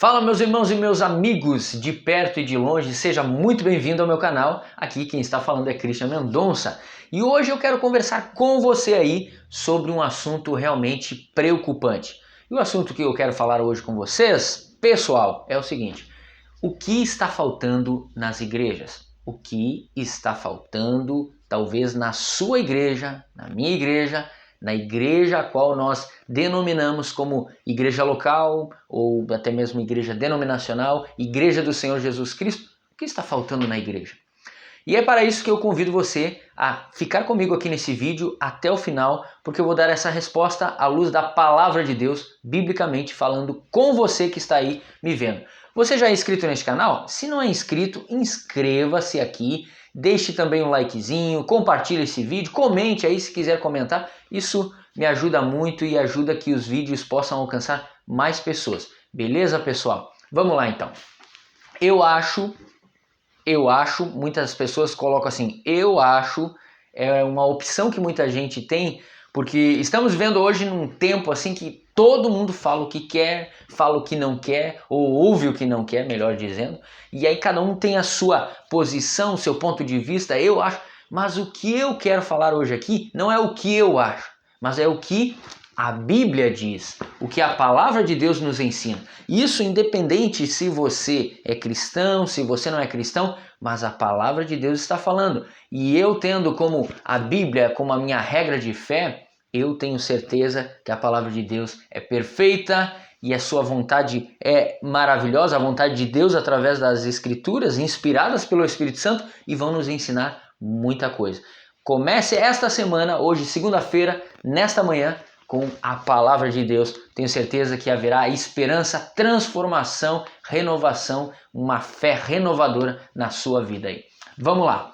Fala meus irmãos e meus amigos de perto e de longe, seja muito bem-vindo ao meu canal. Aqui quem está falando é Christian Mendonça e hoje eu quero conversar com você aí sobre um assunto realmente preocupante. E o assunto que eu quero falar hoje com vocês, pessoal, é o seguinte: o que está faltando nas igrejas? O que está faltando talvez na sua igreja, na minha igreja, na igreja a qual nós denominamos como igreja local ou até mesmo igreja denominacional, igreja do Senhor Jesus Cristo. O que está faltando na igreja? E é para isso que eu convido você a ficar comigo aqui nesse vídeo até o final, porque eu vou dar essa resposta à luz da palavra de Deus, biblicamente falando com você que está aí me vendo. Você já é inscrito neste canal? Se não é inscrito, inscreva-se aqui. Deixe também um likezinho, compartilhe esse vídeo, comente aí se quiser comentar. Isso me ajuda muito e ajuda que os vídeos possam alcançar mais pessoas. Beleza, pessoal? Vamos lá então. Eu acho, muitas pessoas colocam assim, é uma opção que muita gente tem, porque estamos vendo hoje num tempo assim que todo mundo fala o que quer, fala o que não quer, ou ouve o que não quer, melhor dizendo, e aí cada um tem a sua posição, seu ponto de vista, eu acho, mas o que eu quero falar hoje aqui não é o que eu acho, mas é o que a Bíblia diz, o que a palavra de Deus nos ensina. Isso independente se você é cristão, se você não é cristão, mas a palavra de Deus está falando. E eu tendo como a Bíblia como a minha regra de fé, eu tenho certeza que a palavra de Deus é perfeita e a sua vontade é maravilhosa, a vontade de Deus através das Escrituras, inspiradas pelo Espírito Santo, e vão nos ensinar muita coisa. Comece esta semana, hoje, segunda-feira, nesta manhã, com a palavra de Deus. Tenho certeza que haverá esperança, transformação, renovação, uma fé renovadora na sua vida aí. Vamos lá.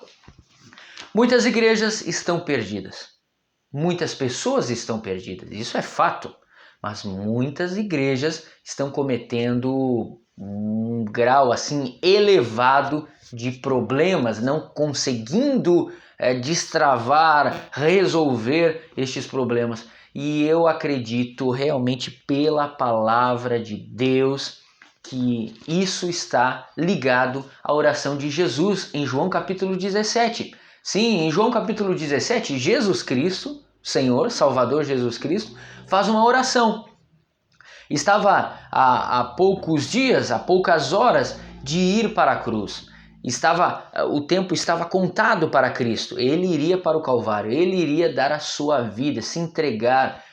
Muitas igrejas estão perdidas. Muitas pessoas estão perdidas. Isso é fato. Mas muitas igrejas estão cometendo um grau assim elevado de problemas, não conseguindo destravar, resolver estes problemas. E eu acredito realmente pela palavra de Deus que isso está ligado à oração de Jesus em João capítulo 17. Sim, em João capítulo 17, Jesus Cristo, Senhor, Salvador Jesus Cristo, faz uma oração. Estava há poucos dias, há poucas horas de ir para a cruz. O tempo estava contado para Cristo. Ele iria para o Calvário, ele iria dar a sua vida, se entregar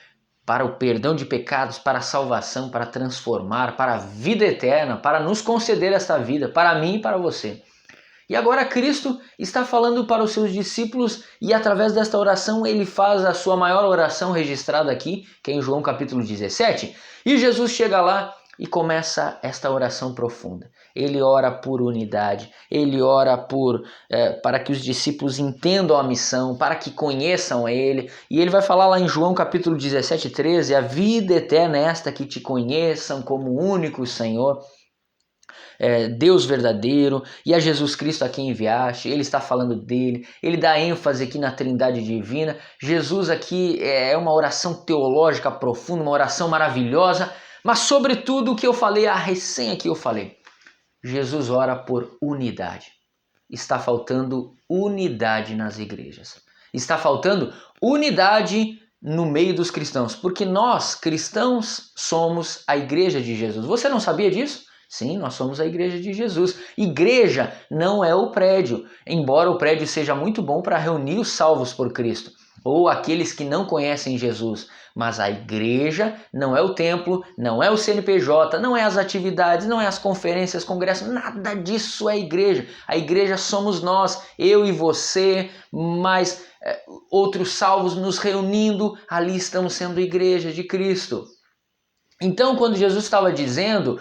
para o perdão de pecados, para a salvação, para transformar, para a vida eterna, para nos conceder esta vida, para mim e para você. E agora Cristo está falando para os seus discípulos e através desta oração ele faz a sua maior oração registrada aqui, que é em João capítulo 17. E Jesus chega lá e começa esta oração profunda. Ele ora por unidade, ele ora para que os discípulos entendam a missão, para que conheçam ele. E ele vai falar lá em João capítulo 17, 13, a vida eterna é esta, que te conheçam como único Senhor, Deus verdadeiro, e a Jesus Cristo a quem enviaste. Ele está falando dele, ele dá ênfase aqui na Trindade Divina. Jesus aqui é uma oração teológica profunda, uma oração maravilhosa, mas sobretudo o que eu falei, a recém que eu falei, Jesus ora por unidade. Está faltando unidade nas igrejas, está faltando unidade no meio dos cristãos, porque nós cristãos somos a igreja de Jesus. Você não sabia disso? Sim, nós somos a igreja de Jesus. Igreja não é o prédio, embora o prédio seja muito bom para reunir os salvos por Cristo, ou aqueles que não conhecem Jesus. Mas a igreja não é o templo, não é o CNPJ, não é as atividades, não é as conferências, congressos, nada disso é igreja. A igreja somos nós, eu e você, mais outros salvos nos reunindo, ali estamos sendo igreja de Cristo. Então, quando Jesus estava dizendo,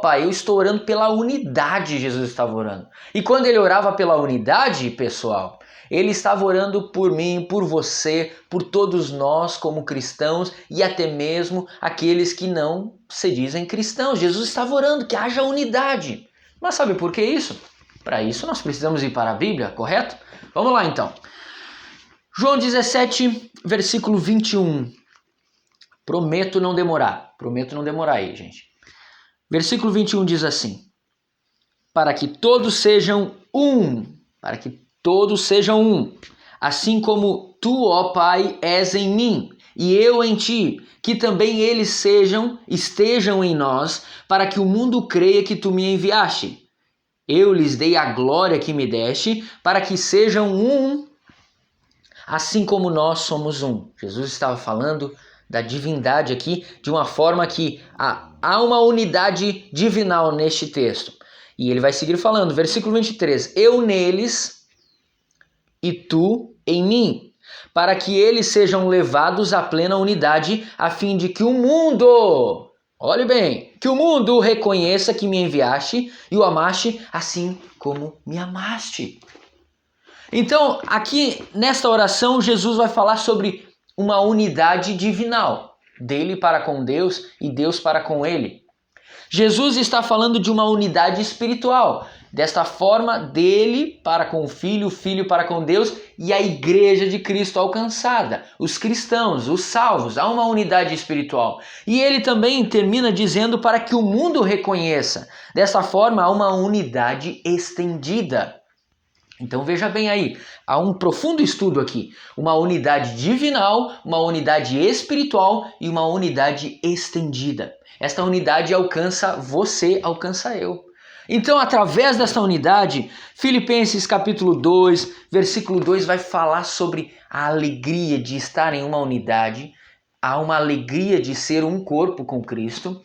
Pai, eu estou orando pela unidade, Jesus estava orando. E quando ele orava pela unidade, pessoal, ele estava orando por mim, por você, por todos nós como cristãos e até mesmo aqueles que não se dizem cristãos. Jesus estava orando que haja unidade. Mas sabe por que isso? Para isso nós precisamos ir para a Bíblia, correto? Vamos lá então. João 17, versículo 21. Prometo não demorar aí, gente. Versículo 21 diz assim: para que todos sejam um, para que todos sejam um, assim como tu, ó Pai, és em mim, e eu em ti, que também eles estejam em nós, para que o mundo creia que tu me enviaste. Eu lhes dei a glória que me deste, para que sejam um, assim como nós somos um. Jesus estava falando da divindade aqui, de uma forma que há uma unidade divinal neste texto. E ele vai seguir falando, versículo 23, eu neles e tu em mim, para que eles sejam levados à plena unidade, a fim de que o mundo, olhe bem, que o mundo reconheça que me enviaste e o amaste assim como me amaste. Então, aqui nesta oração, Jesus vai falar sobre uma unidade divinal, dele para com Deus e Deus para com ele. Jesus está falando de uma unidade espiritual, desta forma, dele para com o filho para com Deus e a igreja de Cristo alcançada, os cristãos, os salvos, há uma unidade espiritual. E ele também termina dizendo para que o mundo reconheça, dessa forma há uma unidade estendida. Então veja bem aí, há um profundo estudo aqui, uma unidade divinal, uma unidade espiritual e uma unidade estendida. Esta unidade alcança você, alcança eu. Então, através desta unidade, Filipenses capítulo 2, versículo 2 vai falar sobre a alegria de estar em uma unidade, há uma alegria de ser um corpo com Cristo.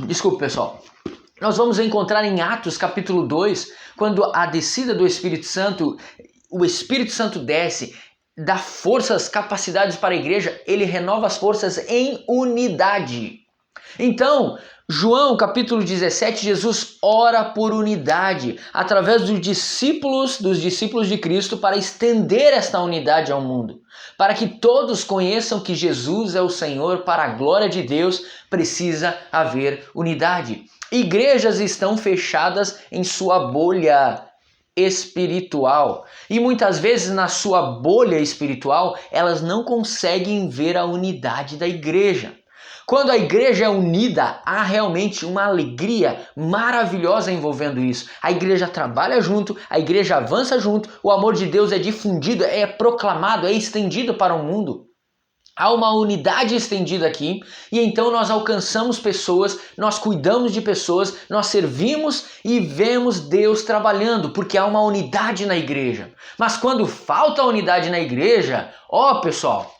Desculpe pessoal, nós vamos encontrar em Atos capítulo 2, quando a descida do Espírito Santo, o Espírito Santo desce, dá forças, capacidades para a igreja, ele renova as forças em unidade. Então, João capítulo 17, Jesus ora por unidade, através dos discípulos de Cristo, para estender esta unidade ao mundo. Para que todos conheçam que Jesus é o Senhor, para a glória de Deus, precisa haver unidade. Igrejas estão fechadas em sua bolha espiritual e muitas vezes na sua bolha espiritual elas não conseguem ver a unidade da igreja. Quando a igreja é unida, há realmente uma alegria maravilhosa envolvendo isso. A igreja trabalha junto, a igreja avança junto, o amor de Deus é difundido, é proclamado, é estendido para o mundo. Há uma unidade estendida aqui e então nós alcançamos pessoas, nós cuidamos de pessoas, nós servimos e vemos Deus trabalhando, porque há uma unidade na igreja. Mas quando falta unidade na igreja, pessoal,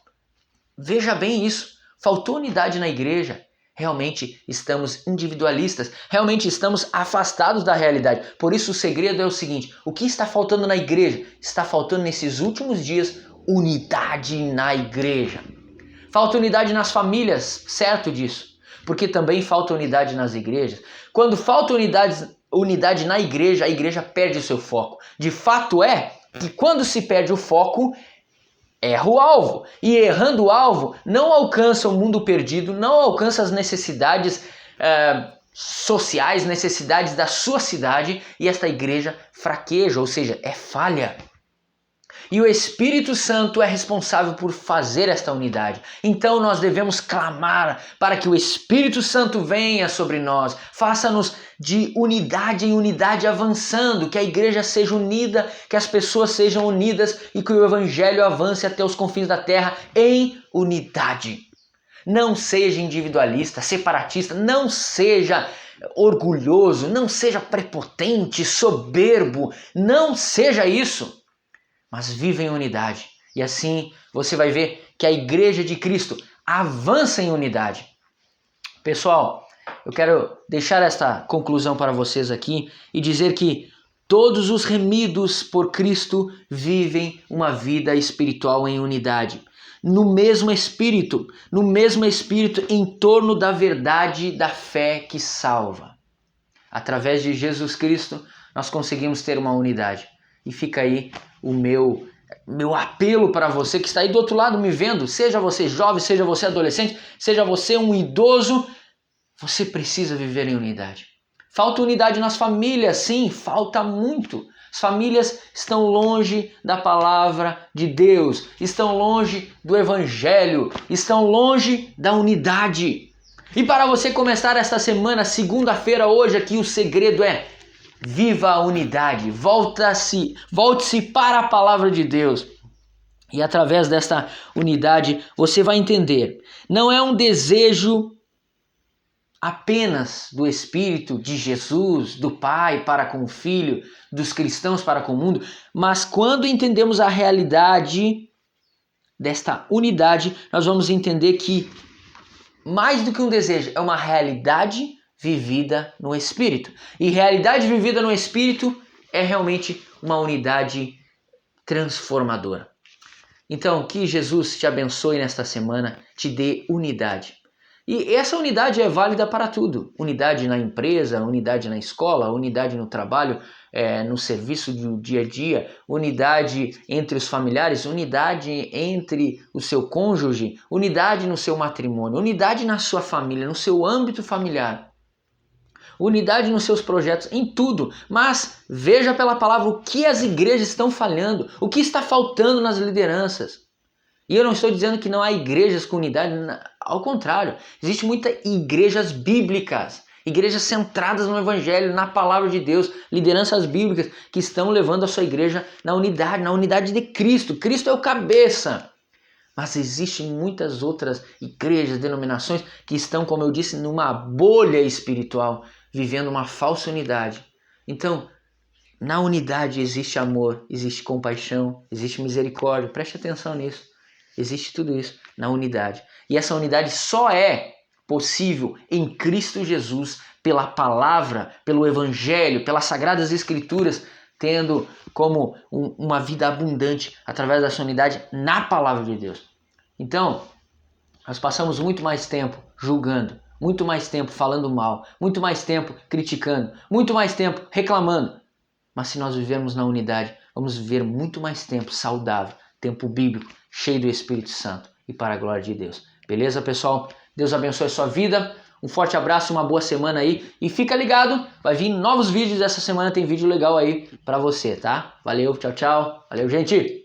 veja bem isso, faltou unidade na igreja. Realmente estamos individualistas, realmente estamos afastados da realidade. Por isso o segredo é o seguinte, o que está faltando na igreja? Está faltando nesses últimos dias unidade na igreja. Falta unidade nas famílias, certo disso, porque também falta unidade nas igrejas. Quando falta unidade na igreja, a igreja perde o seu foco. De fato é que quando se perde o foco, erra o alvo. E errando o alvo, não alcança o mundo perdido, não alcança as necessidades sociais, necessidades da sua cidade, e esta igreja fraqueja, ou seja, é falha. E o Espírito Santo é responsável por fazer esta unidade. Então nós devemos clamar para que o Espírito Santo venha sobre nós, faça-nos de unidade em unidade avançando, que a igreja seja unida, que as pessoas sejam unidas e que o Evangelho avance até os confins da terra em unidade. Não seja individualista, separatista, não seja orgulhoso, não seja prepotente, soberbo, não seja isso. Mas viva em unidade. E assim você vai ver que a igreja de Cristo avança em unidade. Pessoal, eu quero deixar esta conclusão para vocês aqui e dizer que todos os remidos por Cristo vivem uma vida espiritual em unidade. No mesmo Espírito, em torno da verdade da fé que salva. Através de Jesus Cristo, nós conseguimos ter uma unidade. E fica aí o meu apelo para você que está aí do outro lado me vendo, seja você jovem, seja você adolescente, seja você um idoso, você precisa viver em unidade. Falta unidade nas famílias, sim, falta muito. As famílias estão longe da palavra de Deus, estão longe do Evangelho, estão longe da unidade. E para você começar esta semana, segunda-feira, hoje aqui, o segredo é: viva a unidade, volte-se para a palavra de Deus. E através desta unidade você vai entender, não é um desejo apenas do Espírito de Jesus, do Pai para com o Filho, dos cristãos para com o mundo, mas quando entendemos a realidade desta unidade, nós vamos entender que mais do que um desejo, é uma realidade vivida no Espírito. E realidade vivida no Espírito é realmente uma unidade transformadora. Então, que Jesus te abençoe nesta semana, te dê unidade. E essa unidade é válida para tudo. Unidade na empresa, unidade na escola, unidade no trabalho, no serviço do dia a dia, unidade entre os familiares, unidade entre o seu cônjuge, unidade no seu matrimônio, unidade na sua família, no seu âmbito familiar, unidade nos seus projetos, em tudo. Mas veja pela palavra o que as igrejas estão falhando, o que está faltando nas lideranças. E eu não estou dizendo que não há igrejas com unidade, ao contrário, existem muitas igrejas bíblicas, igrejas centradas no Evangelho, na palavra de Deus, lideranças bíblicas que estão levando a sua igreja na unidade de Cristo. Cristo é o cabeça. Mas existem muitas outras igrejas, denominações que estão, como eu disse, numa bolha espiritual, vivendo uma falsa unidade. Então, na unidade existe amor, existe compaixão, existe misericórdia. Preste atenção nisso. Existe tudo isso na unidade. E essa unidade só é possível em Cristo Jesus, pela palavra, pelo Evangelho, pelas Sagradas Escrituras, tendo como uma vida abundante através dessa unidade na palavra de Deus. Então, nós passamos muito mais tempo julgando, muito mais tempo falando mal, muito mais tempo criticando, muito mais tempo reclamando. Mas se nós vivermos na unidade, vamos viver muito mais tempo saudável, tempo bíblico, cheio do Espírito Santo e para a glória de Deus. Beleza, pessoal? Deus abençoe a sua vida. Um forte abraço, uma boa semana aí. E fica ligado, vai vir novos vídeos essa semana, tem vídeo legal aí para você, tá? Valeu, tchau, tchau. Valeu, gente!